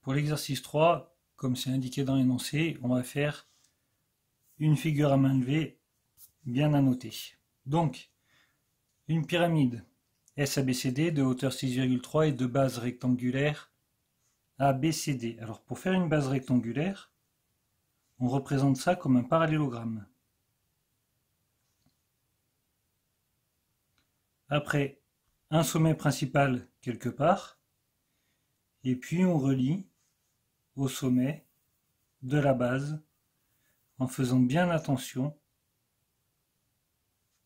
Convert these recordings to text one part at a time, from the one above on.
Pour l'exercice 3, comme c'est indiqué dans l'énoncé, on va faire une figure à main levée bien annotée. Donc, une pyramide SABCD de hauteur 6,3 et de base rectangulaire ABCD. Alors, pour faire une base rectangulaire, on représente ça comme un parallélogramme. Après, un sommet principal quelque part, et puis on relie au sommet de la base en faisant bien attention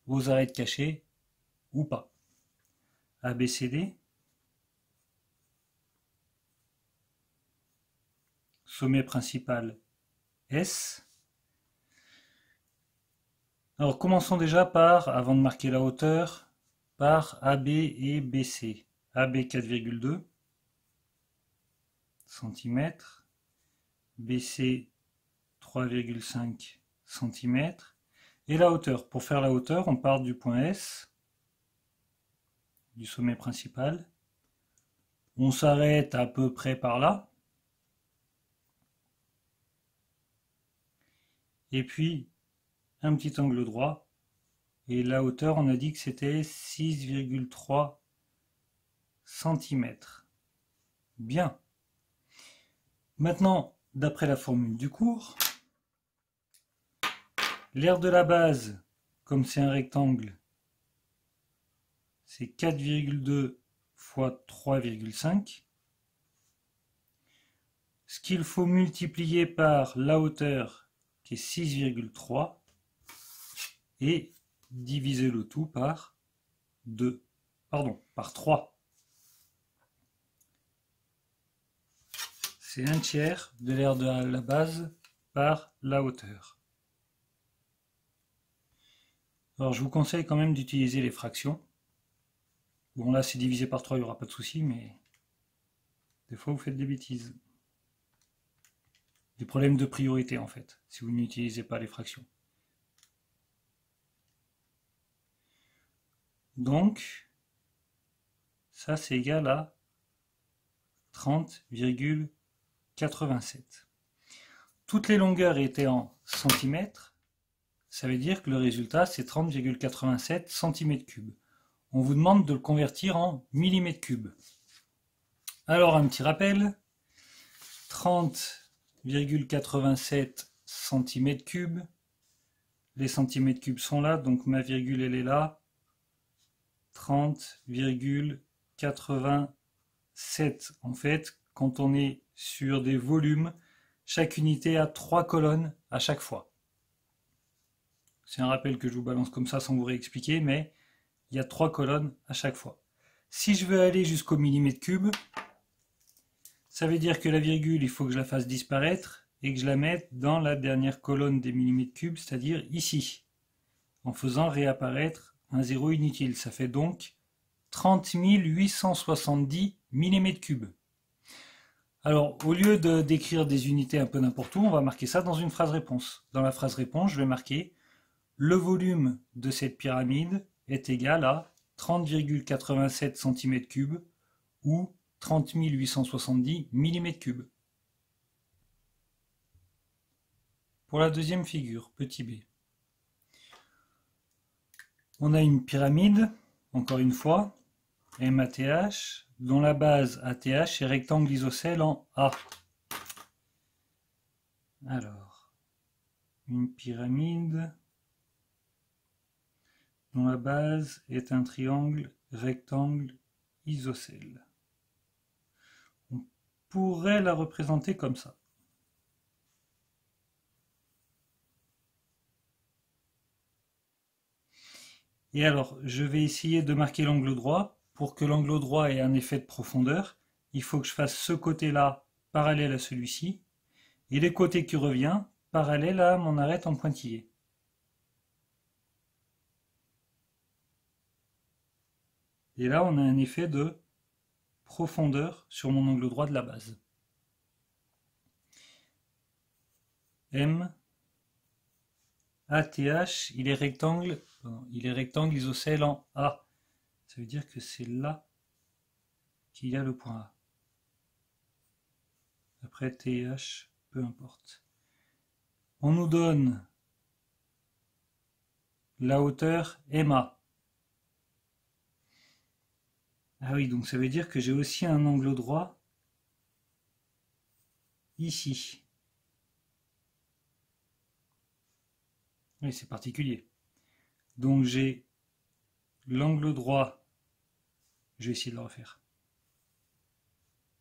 aux arêtes cachées ou pas. ABCD, sommet principal S. Alors commençons déjà par, avant de marquer la hauteur, par AB et BC. AB 4,2 cm, BC 3,5 cm. Et la hauteur. Pour faire la hauteur, on part du point S, du sommet principal. On s'arrête à peu près par là. Et puis, un petit angle droit. Et la hauteur, on a dit que c'était 6,3 cm. Bien. Maintenant, d'après la formule du cours, l'aire de la base, comme c'est un rectangle, c'est 4,2 fois 3,5. Ce qu'il faut multiplier par la hauteur, qui est 6,3, et diviser le tout par 3. C'est un tiers de l'aire de la base par la hauteur. Alors je vous conseille quand même d'utiliser les fractions. Bon là c'est divisé par 3, il n'y aura pas de souci, mais des fois vous faites des bêtises. Des problèmes de priorité en fait, si vous n'utilisez pas les fractions. Donc, ça c'est égal à 30,87. Toutes les longueurs étaient en centimètres, ça veut dire que le résultat c'est 30,87 cm3. On vous demande de le convertir en millimètres cubes. Alors un petit rappel, 30,87 cm3, les centimètres cubes sont là, donc ma virgule elle est là, 30,87. En fait, quand on est sur des volumes, chaque unité a 3 colonnes à chaque fois. C'est un rappel que je vous balance comme ça sans vous réexpliquer, mais il y a 3 colonnes à chaque fois. Si je veux aller jusqu'au millimètre cube, ça veut dire que la virgule, il faut que je la fasse disparaître et que je la mette dans la dernière colonne des millimètres cubes, c'est-à-dire ici, en faisant réapparaître un zéro inutile. Ça fait donc 30 870 mm3. Alors, au lieu d'écrire des unités un peu n'importe où, on va marquer ça dans une phrase réponse. Dans la phrase réponse, je vais marquer le volume de cette pyramide est égal à 30,87 cm3 ou 30 870 mm3. Pour la deuxième figure, petit b. On a une pyramide, encore une fois, MATH, dont la base ATH est rectangle isocèle en A. Alors, une pyramide dont la base est un triangle rectangle isocèle. On pourrait la représenter comme ça. Et alors, je vais essayer de marquer l'angle droit. Pour que l'angle droit ait un effet de profondeur, il faut que je fasse ce côté-là parallèle à celui-ci, et les côtés qui reviennent parallèles à mon arête en pointillé. Et là, on a un effet de profondeur sur mon angle droit de la base. M, ATH, il est rectangle isocèle en A. Ça veut dire que c'est là qu'il y a le point A. Après T et H, peu importe. On nous donne la hauteur MA. Ah oui, donc ça veut dire que j'ai aussi un angle droit ici. Oui, c'est particulier. Donc j'ai l'angle droit. Je vais essayer de le refaire.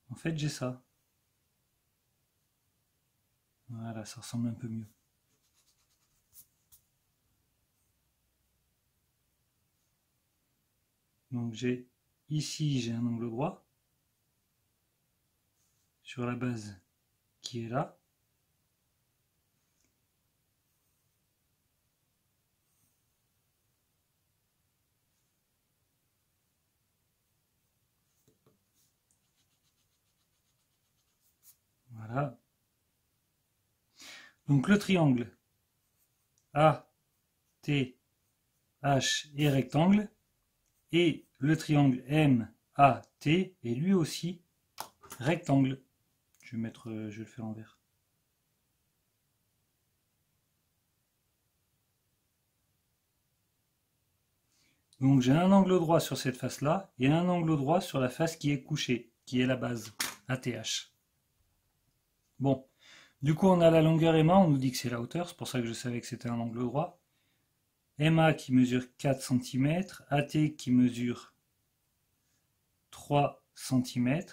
En fait, j'ai ça. Voilà, ça ressemble un peu mieux. Donc j'ai ici, j'ai un angle droit sur la base qui est là. Voilà. Donc le triangle A, T, H est rectangle et le triangle M, A, T est lui aussi rectangle. Je vais le faire en vert. Donc j'ai un angle droit sur cette face-là et un angle droit sur la face qui est couchée, qui est la base, ATH. Bon, du coup on a la longueur MA, on nous dit que c'est la hauteur, c'est pour ça que je savais que c'était un angle droit. MA qui mesure 4 cm, AT qui mesure 3 cm.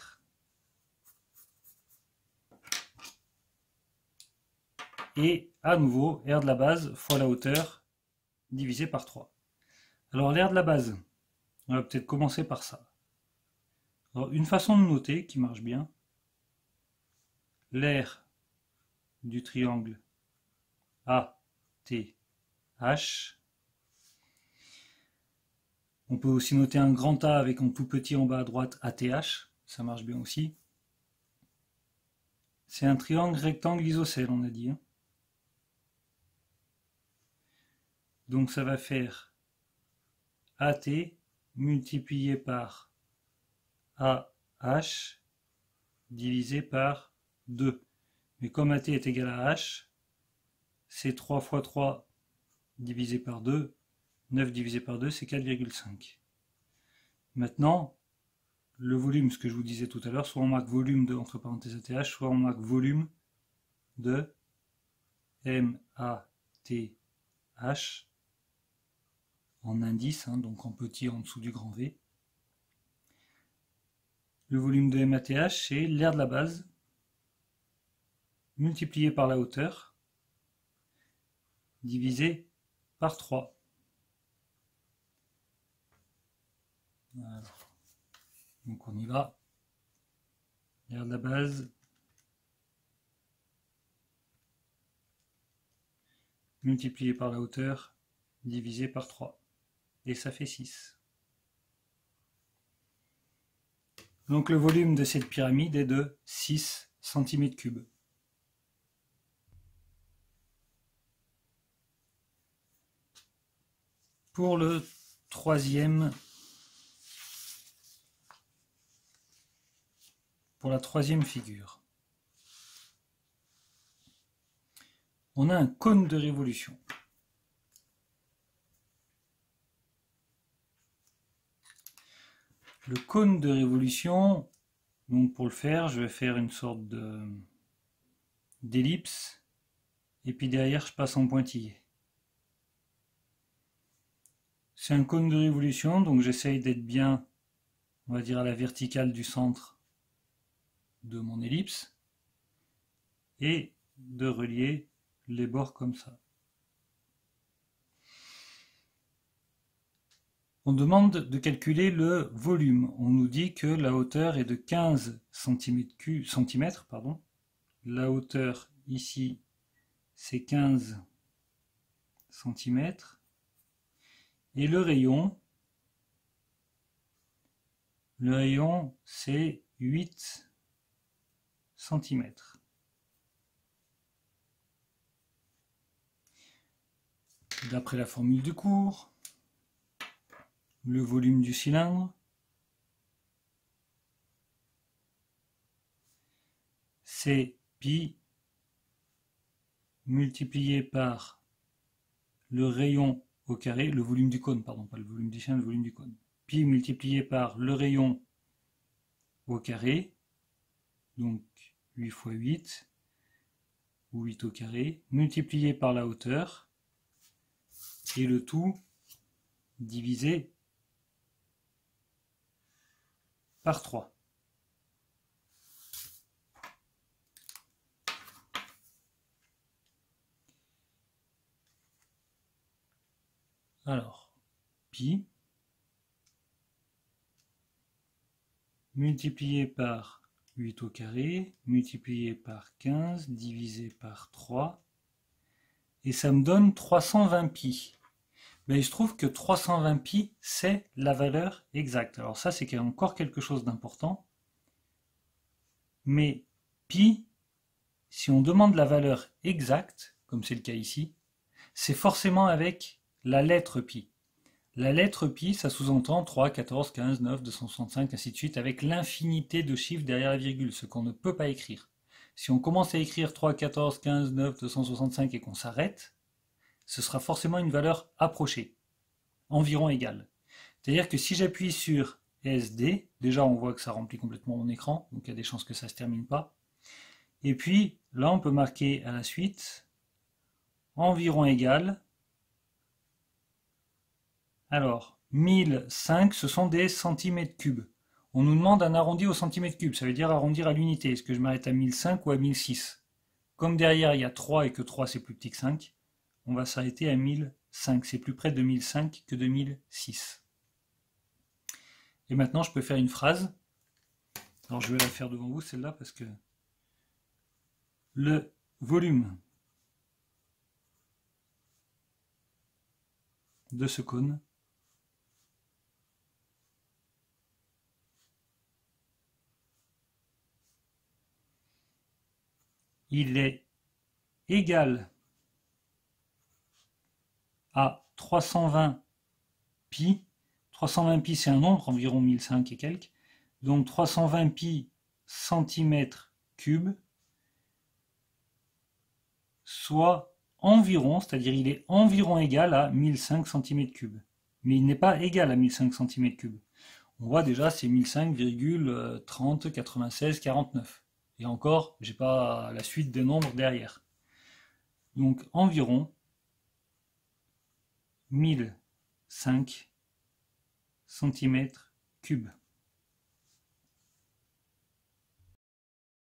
Et à nouveau, R de la base fois la hauteur divisé par 3. Alors l'air de la base, on va peut-être commencer par ça. Alors, une façon de noter qui marche bien, l'air du triangle ATH. On peut aussi noter un grand A avec un tout petit en bas à droite ATH, ça marche bien aussi. C'est un triangle rectangle isocèle, on a dit. Donc ça va faire AT multiplié par AH divisé par 2. Mais comme AT est égal à H, c'est 3 fois 3 divisé par 2. 9 divisé par 2, c'est 4,5. Maintenant, le volume, ce que je vous disais tout à l'heure, soit on marque volume de, entre parenthèses ATH, soit on marque volume de MATH en indice, donc en petit en dessous du grand V. Le volume de MATH, c'est l'air de la base multiplié par la hauteur divisé par 3. Voilà. Donc on y va. L'air de la base multiplié par la hauteur divisé par 3. Et ça fait 6. Donc le volume de cette pyramide est de 6 cm3. Pour la troisième figure, on a un cône de révolution. Le cône de révolution, donc pour le faire, je vais faire une sorte d'ellipse, et puis derrière je passe en pointillé. C'est un cône de révolution, donc j'essaye d'être bien, on va dire, à la verticale du centre de mon ellipse, et de relier les bords comme ça. On demande de calculer le volume. On nous dit que la hauteur est de 15 cm. La hauteur ici, c'est 15 cm. Et le rayon, c'est 8 cm. D'après la formule du cours, le volume du cylindre, c'est pi multiplié par le rayon au carré, le volume du cône, pardon, pas le volume du chien, le volume du cône. Pi multiplié par le rayon au carré, donc 8 fois 8, ou 8 au carré, multiplié par la hauteur, et le tout divisé par 3. Alors, pi multiplié par 8 au carré, multiplié par 15, divisé par 3, et ça me donne 320 pi. Mais il se trouve que 320 pi, c'est la valeur exacte. Alors ça, c'est encore quelque chose d'important. Mais pi, si on demande la valeur exacte, comme c'est le cas ici, c'est forcément avec la lettre pi. La lettre pi, ça sous-entend 3, 14, 15, 9, 265, ainsi de suite, avec l'infinité de chiffres derrière la virgule, ce qu'on ne peut pas écrire. Si on commence à écrire 3, 14, 15, 9, 265 et qu'on s'arrête, ce sera forcément une valeur approchée, environ égale. C'est-à-dire que si j'appuie sur SD, déjà on voit que ça remplit complètement mon écran, donc il y a des chances que ça ne se termine pas. Et puis là on peut marquer à la suite environ égal. Alors 1005 ce sont des centimètres cubes. On nous demande un arrondi au centimètre cube, ça veut dire arrondir à l'unité. Est-ce que je m'arrête à 1005 ou à 1006? Comme derrière il y a 3 et que 3 c'est plus petit que 5, on va s'arrêter à 1005. C'est plus près de 1005 que de 1006. Et maintenant je peux faire une phrase. Alors je vais la faire devant vous celle-là parce que le volume de ce cône il est égal à 320 pi. 320 pi c'est un nombre, environ 1005 et quelques. Donc 320 pi centimètres cubes, soit environ, c'est-à-dire il est environ égal à 1005 cm cubes. Mais il n'est pas égal à 1005 cm cubes. On voit déjà c'est 1005,30, 96, 49. Et encore, j'ai pas la suite des nombres derrière. Donc environ 1005 cm cubes.